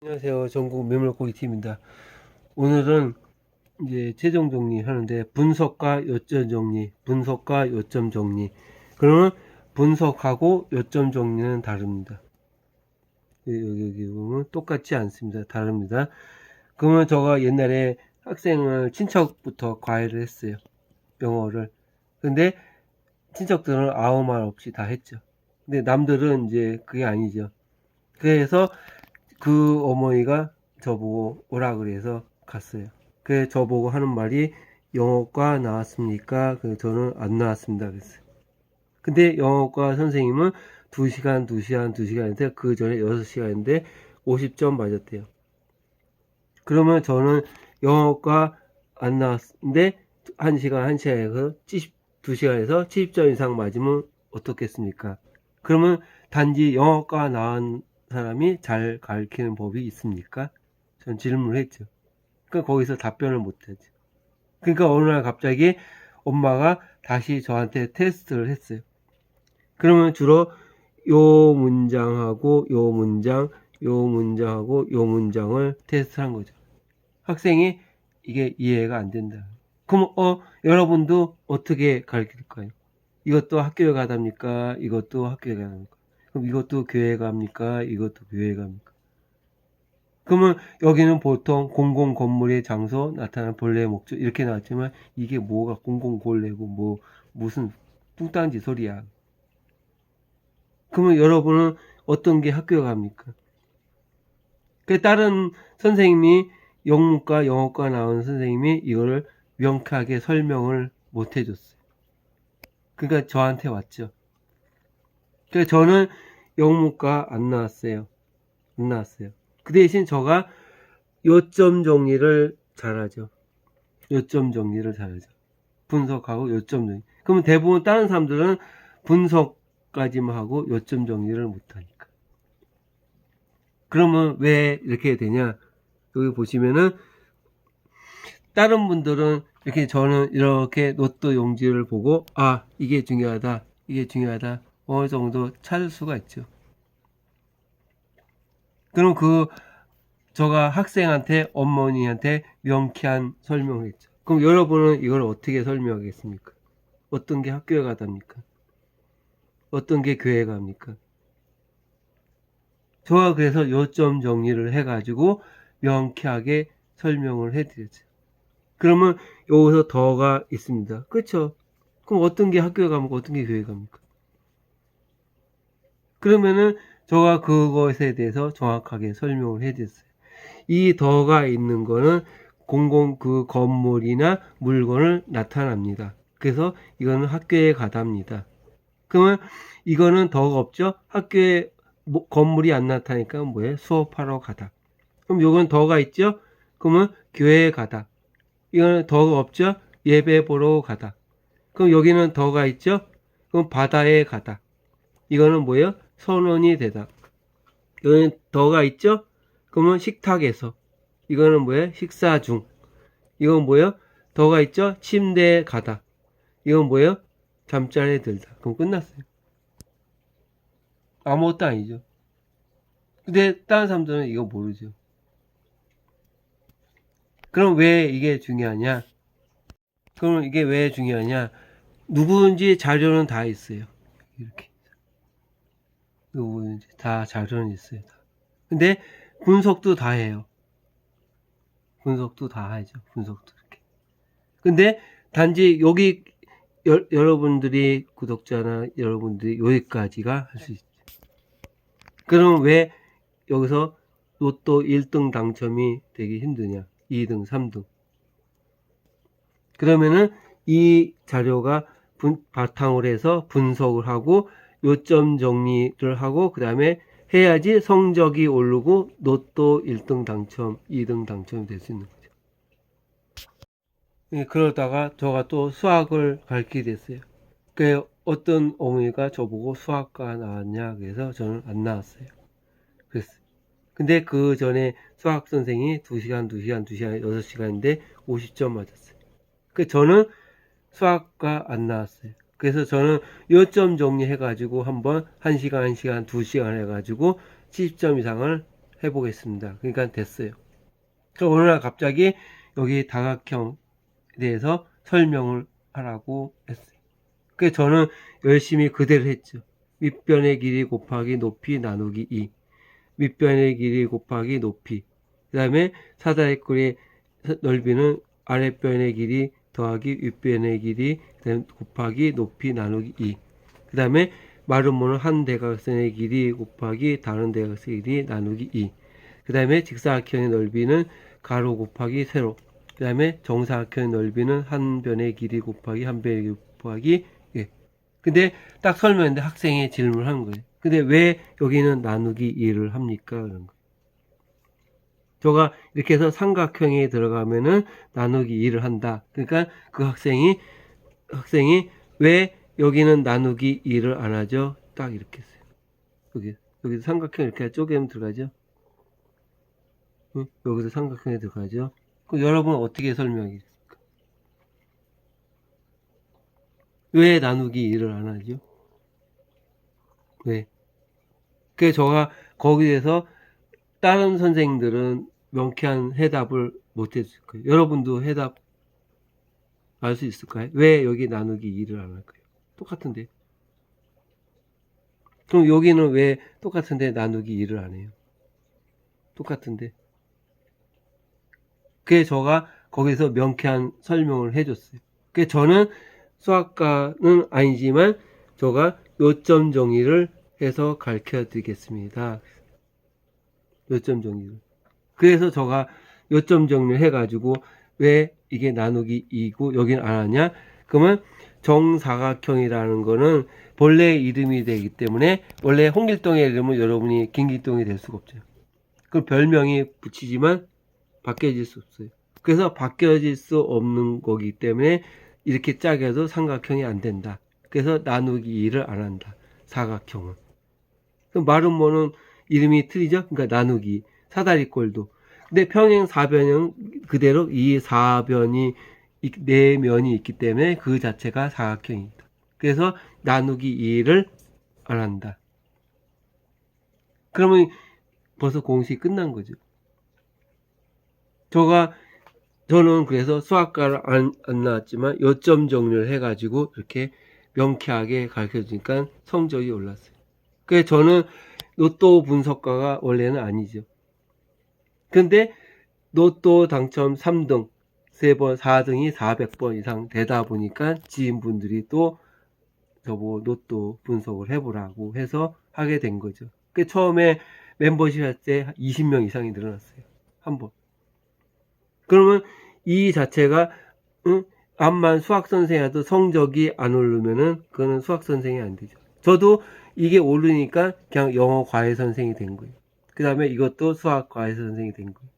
안녕하세요. 전국 매물고기팀입니다. 오늘은 이제 최종 정리 하는데 분석과 요점 정리, 분석과 요점 정리. 그러면 분석하고 요점 정리는 다릅니다. 여기 보면 똑같지 않습니다. 다릅니다. 그러면 제가 옛날에 학생을 친척부터 과외를 했어요. 영어를. 근데 친척들은 아무 말 없이 다 했죠. 근데 남들은 이제 그게 아니죠. 그래서 그 어머니가 저보고 오라 그래서 갔어요. 그래 저보고 하는 말이 영어과 나왔습니까? 저는 안 나왔습니다. 그랬어요. 근데 영어과 선생님은 2시간인데 그 전에 6시간인데 50점 맞았대요. 그러면 저는 영어과 안 나왔는데 1시간에서 2시간에서 70점 이상 맞으면 어떻겠습니까? 그러면 단지 영어과 나온 사람이 잘 가르치는 법이 있습니까? 전 질문을 했죠. 그러니까 거기서 답변을 못하죠. 그러니까 어느 날 갑자기 엄마가 다시 저한테 테스트를 했어요. 그러면 주로 요 문장하고 요 문장, 요 문장하고 요 문장을 테스트한 거죠. 학생이 이게 이해가 안 된다. 그럼 여러분도 어떻게 가르칠까요? 이것도 학교에 가답니까? 이것도 학교에 가답니까? 그럼 이것도 교회 갑니까? 이것도 교회 갑니까? 그러면 여기는 보통 공공 건물의 장소 나타나는 본래의 목적 이렇게 나왔지만 이게 뭐가 공공 본래고 뭐 무슨 뚱딴지 소리야. 그러면 여러분은 어떤 게 학교에 갑니까? 그 다른 선생님이 영문과 영어과 나온 선생님이 이거를 명쾌하게 설명을 못 해줬어요. 그러니까 저한테 왔죠. 그래서 저는 영문과 안 나왔어요. 안 나왔어요. 그 대신 저가 요점 정리를 잘하죠. 요점 정리를 잘하죠. 분석하고 요점 정리. 그러면 대부분 다른 사람들은 분석까지만 하고 요점 정리를 못하니까. 그러면 왜 이렇게 되냐? 여기 보시면은 다른 분들은 이렇게 저는 이렇게 노트 용지를 보고 이게 중요하다. 이게 중요하다. 어느 정도 찾을 수가 있죠. 그럼 저가 학생한테 어머니한테 명쾌한 설명을 했죠. 그럼 여러분은 이걸 어떻게 설명하겠습니까? 어떤 게 학교에 가답니까? 어떤 게 교회 갑니까? 저가 그래서 요점 정리를 해가지고 명쾌하게 설명을 해드렸죠. 그러면 여기서 더가 있습니다. 그렇죠? 그럼 어떤 게 학교에 갑니까? 어떤 게 교회 갑니까? 그러면은 저가 그것에 대해서 정확하게 설명을 해드렸어요. 이 더가 있는 거는 공공 그 건물이나 물건을 나타납니다. 그래서 이거는 학교에 가답니다. 그러면 이거는 더가 없죠? 학교에 건물이 안 나타나니까 뭐예요? 수업하러 가다. 그럼 요건 더가 있죠? 그러면 교회에 가다. 이거는 더가 없죠? 예배 보러 가다. 그럼 여기는 더가 있죠? 그럼 바다에 가다. 이거는 뭐예요? 선원이 되다. 여기는 더가 있죠? 그러면 식탁에서. 이거는 뭐예요? 식사 중. 이건 뭐예요? 더가 있죠? 침대에 가다. 이건 뭐예요? 잠자리에 들다. 그럼 끝났어요. 아무것도 아니죠. 근데 다른 사람들은 이거 모르죠. 그럼 왜 이게 중요하냐? 그럼 이게 왜 중요하냐? 누구인지 자료는 다 있어요. 이렇게. 누구인지 다 자료는 있어요. 근데 분석도 다 해요. 분석도 다 하죠. 분석도 이렇게. 근데 단지 여기 여러분들이 구독자나 여러분들이 여기까지가 할 수 있죠. 그럼 왜 여기서 로또 1등 당첨이 되기 힘드냐? 2등, 3등. 그러면은 이 자료가 바탕으로 해서 분석을 하고 요점 정리를 하고 그 다음에 해야지 성적이 오르고 로또 1등 당첨, 2등 당첨이 될 수 있는 거죠. 그러다가 저가 또 수학을 가르치게 됐어요. 그 어떤 어머니가 저보고 수학과 나왔냐 그래서 저는 안 나왔어요. 그랬어요. 근데 그 전에 수학 선생이 2시간, 6시간인데 50점 맞았어요. 그 저는 수학과 안 나왔어요. 그래서 저는 요점 정리해가지고 한번 1시간, 2시간 해가지고 70점 이상을 해보겠습니다. 그러니까 됐어요. 그럼 어느 날 갑자기 여기 다각형에 대해서 설명을 하라고 했어요. 그래서 저는 열심히 그대로 했죠. 윗변의 길이 곱하기 높이 나누기 2. 윗변의 길이 곱하기 높이. 그 다음에 사다리꼴의 넓이는 아랫변의 길이 더하기 윗변의 길이 곱하기 높이 나누기 2. 그 다음에 마름모는 한 대각선의 길이 곱하기 다른 대각선의 길이 나누기 2. 그 다음에 직사각형의 넓이는 가로 곱하기 세로. 그 다음에 정사각형의 넓이는 한 변의 길이 곱하기 한 변의 길이 곱하기 예. 근데 딱 설명했는데 학생이 질문을 하는 거예요. 근데 왜 여기는 나누기 2를 합니까? 그런 거. 저가 이렇게 해서 삼각형에 들어가면은 나누기 2를 한다. 그러니까 그 학생이 왜 여기는 나누기 2를 안 하죠? 딱 이렇게 했어요. 여기서 삼각형 이렇게 쪼개면 들어가죠? 응? 여기서 삼각형에 들어가죠? 그럼 여러분 어떻게 설명하겠습니까? 왜 나누기 2를 안 하죠? 왜? 그래서 저가 거기에서 다른 선생님들은 명쾌한 해답을 못 해줄 거예요. 여러분도 해답 알 수 있을까요? 왜 여기 나누기 2를 안 할까요? 똑같은데. 그럼 여기는 왜 똑같은데 나누기 2를 안 해요? 똑같은데. 그래서 저가 거기서 명쾌한 설명을 해줬어요. 그래서 저는 수학과는 아니지만 저가 요점 정의를 해서 가르쳐 드리겠습니다. 요점 정의를. 그래서 저가 요점 정리를 해가지고 왜 이게 나누기 2고 여기는 안 하냐? 그러면 정사각형이라는 거는 본래 이름이 되기 때문에 원래 홍길동의 이름은 여러분이 김길동이 될 수가 없죠. 그 별명이 붙이지만 바뀌어질 수 없어요. 그래서 바뀌어질 수 없는 거기 때문에 이렇게 짜게도 삼각형이 안 된다. 그래서 나누기 2를 안 한다. 사각형은. 그럼 마름모는 이름이 틀리죠? 그러니까 나누기. 사다리꼴도. 근데 평행 사변형 그대로 이 사변이 네 면이 있기 때문에 그 자체가 사각형입니다. 그래서 나누기 2를 안 한다. 그러면 벌써 공식이 끝난 거죠. 저는 그래서 수학과를 안 나왔지만 요점 정리를 해가지고 이렇게 명쾌하게 가르쳐 주니까 성적이 올랐어요. 그래서 저는 로또 분석가가 원래는 아니죠. 근데 로또 당첨 3등, 3번, 4등이 400번 이상 되다 보니까 지인분들이 또 저보고 로또 분석을 해보라고 해서 하게 된 거죠. 그 처음에 멤버십 할 때 20명 이상이 늘어났어요. 한 번. 그러면 이 자체가 암만 수학 선생이라도 성적이 안 오르면은 그거는 수학 선생이 안 되죠. 저도 이게 오르니까 그냥 영어 과외 선생이 된 거예요. 그 다음에 이것도 수학 과외 선생이 된 거예요.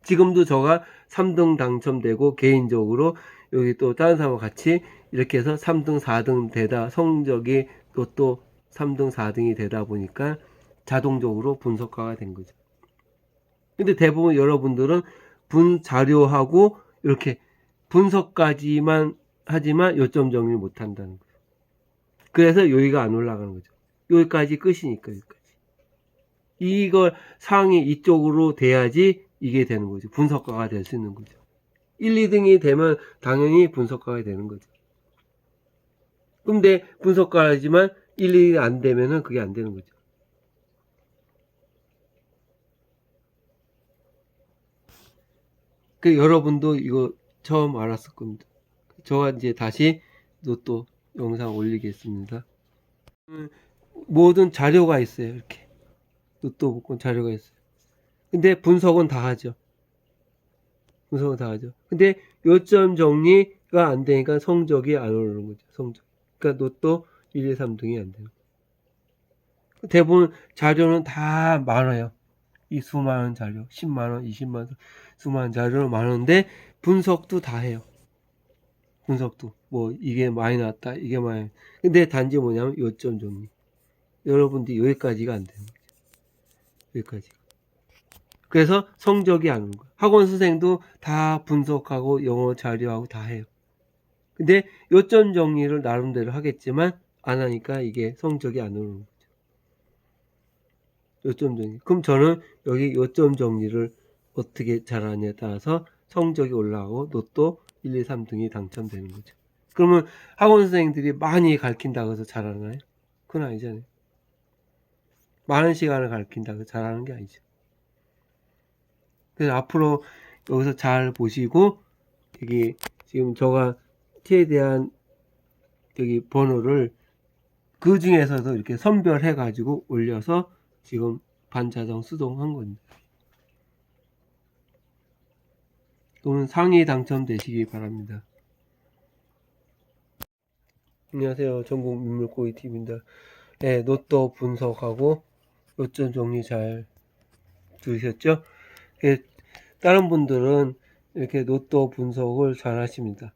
지금도 저가 3등 당첨되고 개인적으로 여기 또 다른 사람과 같이 이렇게 해서 3등 4등 되다 성적이 또 3등 4등이 되다 보니까 자동적으로 분석가가 된 거죠. 근데 대부분 여러분들은 자료하고 이렇게 분석까지만 하지만 요점 정리를 못 한다는 거예요. 그래서 여기가 안 올라가는 거죠. 여기까지 끝이니까 여기까지. 이걸 상이 이쪽으로 돼야지 이게 되는 거죠. 분석가가 될 수 있는 거죠. 1, 2등이 되면 당연히 분석가가 되는 거죠. 근데 분석가지만 1, 2등이 안 되면은 그게 안 되는 거죠. 그 여러분도 이거 처음 알았을 겁니다. 저가 이제 다시 또 영상 올리겠습니다. 모든 자료가 있어요. 이렇게 또 복권 자료가 있어요. 근데 분석은 다 하죠. 분석은 다 하죠. 근데 요점 정리가 안 되니까 성적이 안 오르는 거죠. 성적. 그러니까 또 1, 2, 3등이 안 되는 거예요. 대부분 자료는 다 많아요. 이 수많은 자료, 10만원, 20만원, 수많은 자료는 많은데 분석도 다 해요. 분석도. 뭐 이게 많이 나왔다, 이게 많이. 근데 단지 뭐냐면 요점 정리. 여러분들이 여기까지가 안 되는 거죠. 여기까지. 그래서 성적이 안 오는 거예요. 학원 선생도 다 분석하고 영어 자료하고 다 해요. 근데 요점 정리를 나름대로 하겠지만 안 하니까 이게 성적이 안 오는 거죠. 요점 정리. 그럼 저는 여기 요점 정리를 어떻게 잘하냐에 따라서 성적이 올라가고 로또 1, 2, 3등이 당첨되는 거죠. 그러면 학원 선생님들이 많이 가르친다고 해서 잘하나요? 그건 아니잖아요. 많은 시간을 가르친다고 해서 잘하는 게 아니죠. 그래서 앞으로 여기서 잘 보시고, 여기 지금 저가 티에 대한 여기 번호를 그 중에서도 이렇게 선별해 가지고 올려서 지금 반자동 수동한 겁니다. 또는 상위 당첨되시기 바랍니다. 안녕하세요. 전국 민물고기 TV입니다. 네, 로또 분석하고 요점 정리 잘 들으셨죠? 예, 다른 분들은 이렇게 로또 분석을 잘 하십니다.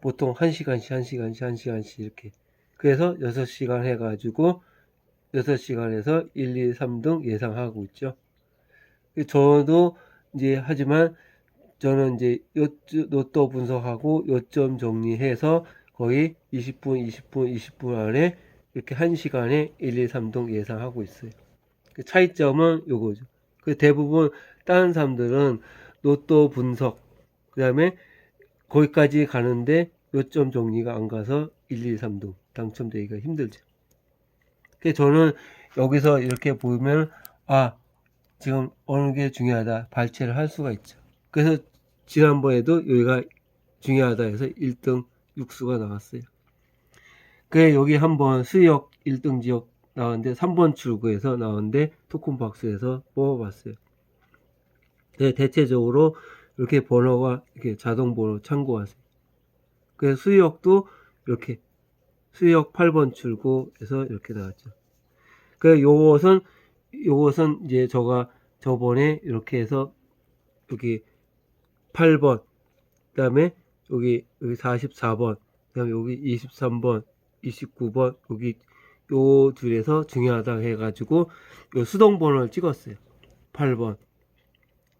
보통 1시간씩 이렇게. 그래서 6시간 해가지고 6시간에서 1, 2, 3등 예상하고 있죠. 저도 이제 하지만 저는 이제 로또 분석하고 요점 정리해서 거의 20분 안에 이렇게 1시간에 1, 2, 3등 예상하고 있어요. 그 차이점은 요거죠. 그 대부분 다른 사람들은 로또 분석, 그 다음에 거기까지 가는데 요점 정리가 안 가서 1, 2, 3등 당첨되기가 힘들죠. 그래서 저는 여기서 이렇게 보면, 아, 지금 어느 게 중요하다 발췌를 할 수가 있죠. 그래서 지난번에도 여기가 중요하다 해서 1등 육수가 나왔어요. 그래 여기 한번 수역 1등 지역 나왔는데 3번 출구에서 나왔는데 토큰박스에서 뽑아봤어요. 대체적으로 이렇게 번호가 이렇게 자동 번호 참고하세요. 그래서 수역도 이렇게 수역 8번 출구에서 이렇게 나왔죠. 그래 요것은 이제 저번에 이렇게 해서 여기 8번, 그 다음에 여기 44번, 그 다음에 여기 23번, 29번, 여기 요 둘에서 중요하다 해가지고 요 수동번호를 찍었어요. 8번,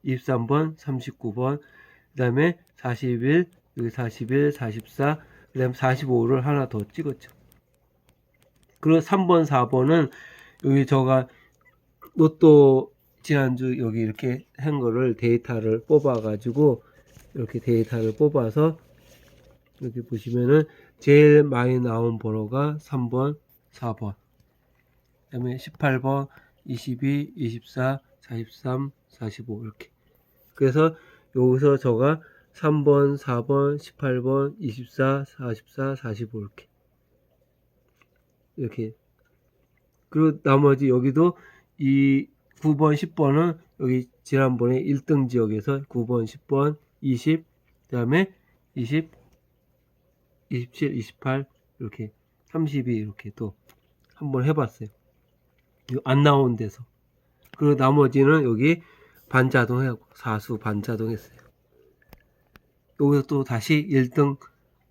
23번, 39번, 그 다음에 41, 여기 41, 44, 그 다음에 45를 하나 더 찍었죠. 그리고 3번, 4번은 여기 저가 로또 지난주 여기 이렇게 한 거를 데이터를 뽑아가지고 이렇게 데이터를 뽑아서 여기 보시면은 제일 많이 나온 번호가 3번, 4번, 그 다음에 18번, 22, 24, 43, 45 이렇게. 그래서 여기서 저가 3번, 4번, 18번, 24, 44, 45 이렇게. 그리고 나머지 여기도 이 9번, 10번은 여기 지난번에 1등 지역에서 9번, 10번, 20, 그 다음에 20, 27, 28 이렇게 32 이렇게 또 한번 해봤어요. 안 나온 데서. 그리고 나머지는 여기 반자동 하고 사수 반자동 했어요. 여기서 또 다시 1등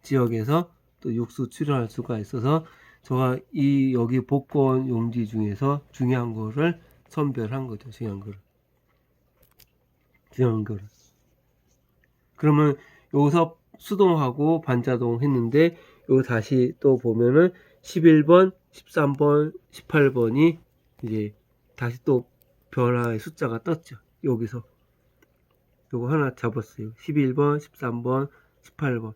지역에서 또 육수 출연할 수가 있어서 제가 이 여기 복권 용지 중에서 중요한 거를 선별한 거죠. 중요한 거를. 그러면 여기서 수동하고 반자동 했는데 여기 다시 또 보면은 11번, 13번, 18번이 이제 다시 또 변화의 숫자가 떴죠. 여기서 요거 하나 잡았어요. 11번, 13번, 18번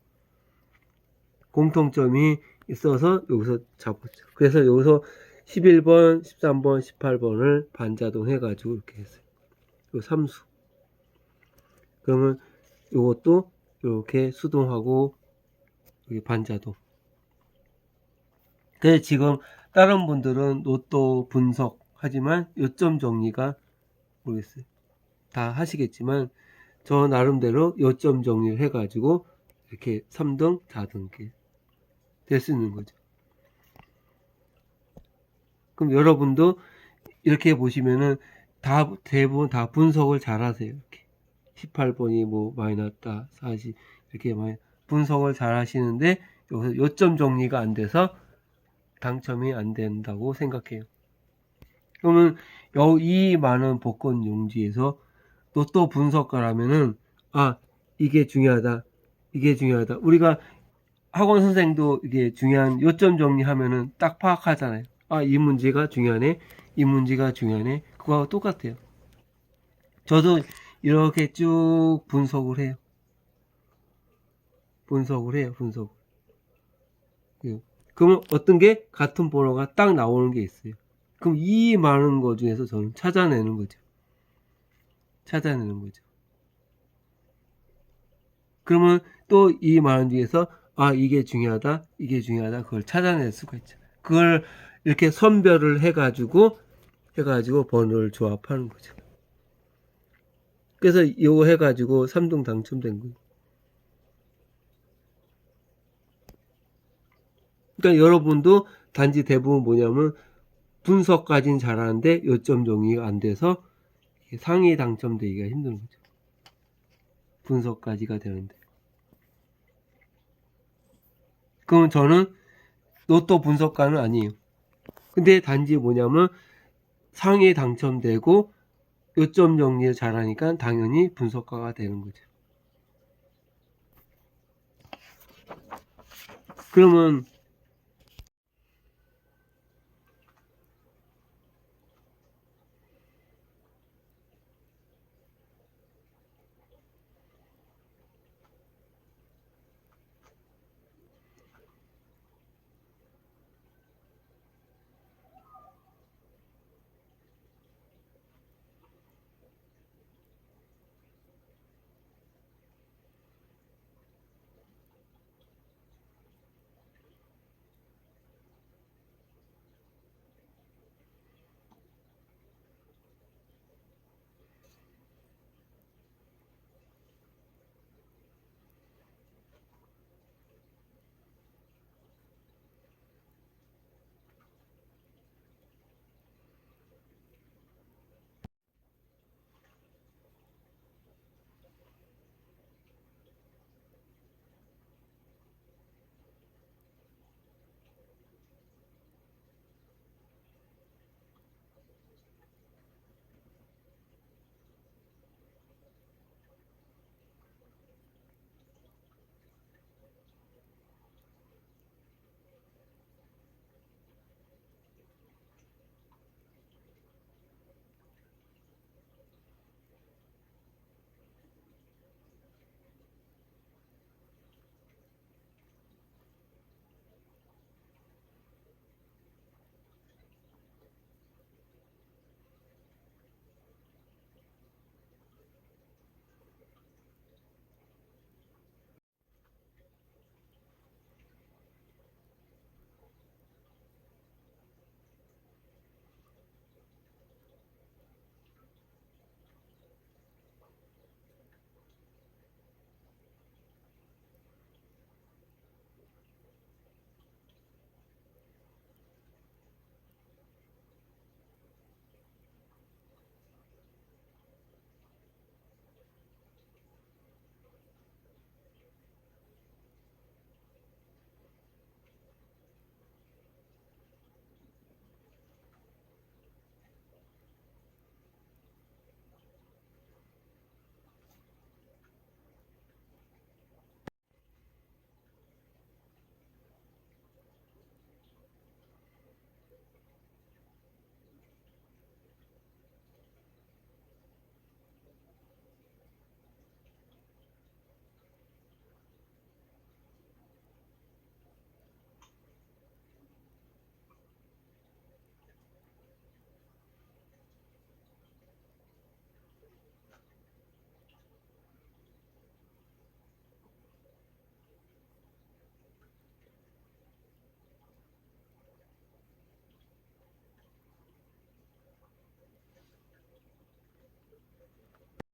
공통점이 있어서 여기서 잡았죠. 그래서 여기서 11번, 13번, 18번을 반자동 해가지고 이렇게 했어요. 요 삼수. 그러면 요것도 이렇게 수동하고 여기 반자동. 그래서 지금 다른 분들은 로또 분석 하지만 요점 정리가 모르겠어요. 다 하시겠지만 저 나름대로 요점 정리를 해가지고 이렇게 3등, 4등 이렇게 될 수 있는 거죠. 그럼 여러분도 이렇게 보시면은 대부분 다 분석을 잘 하세요. 이렇게 18번이 뭐 많이 났다, 40 이렇게 많이 분석을 잘 하시는데 여기서 요점 정리가 안 돼서 당첨이 안 된다고 생각해요. 그러면 이 많은 복권 용지에서 로또 분석가라면은 이게 중요하다. 우리가 학원 선생도 이게 중요한 요점 정리하면은 딱 파악하잖아요. 이 문제가 중요하네. 이 문제가 중요하네. 그거하고 똑같아요. 저도 이렇게 쭉 분석을 해요. 분석. 그러면 어떤 게 같은 번호가 딱 나오는 게 있어요. 그럼 이 많은 거 중에서 저는 찾아내는 거죠. 그러면 또 이 많은 중에서 이게 중요하다 그걸 찾아낼 수가 있죠. 그걸 이렇게 선별을 해가지고 번호를 조합하는 거죠. 그래서 이거 해가지고 3등 당첨된 거예요. 그러니까 여러분도 단지 대부분 뭐냐면 분석까지는 잘하는데 요점 정리가 안 돼서 상위 당첨되기가 힘든 거죠. 분석까지가 되는데. 그럼 저는 로또 분석가는 아니에요. 근데 단지 뭐냐면 상위에 당첨되고 요점 정리를 잘하니까 당연히 분석가가 되는 거죠. 그러면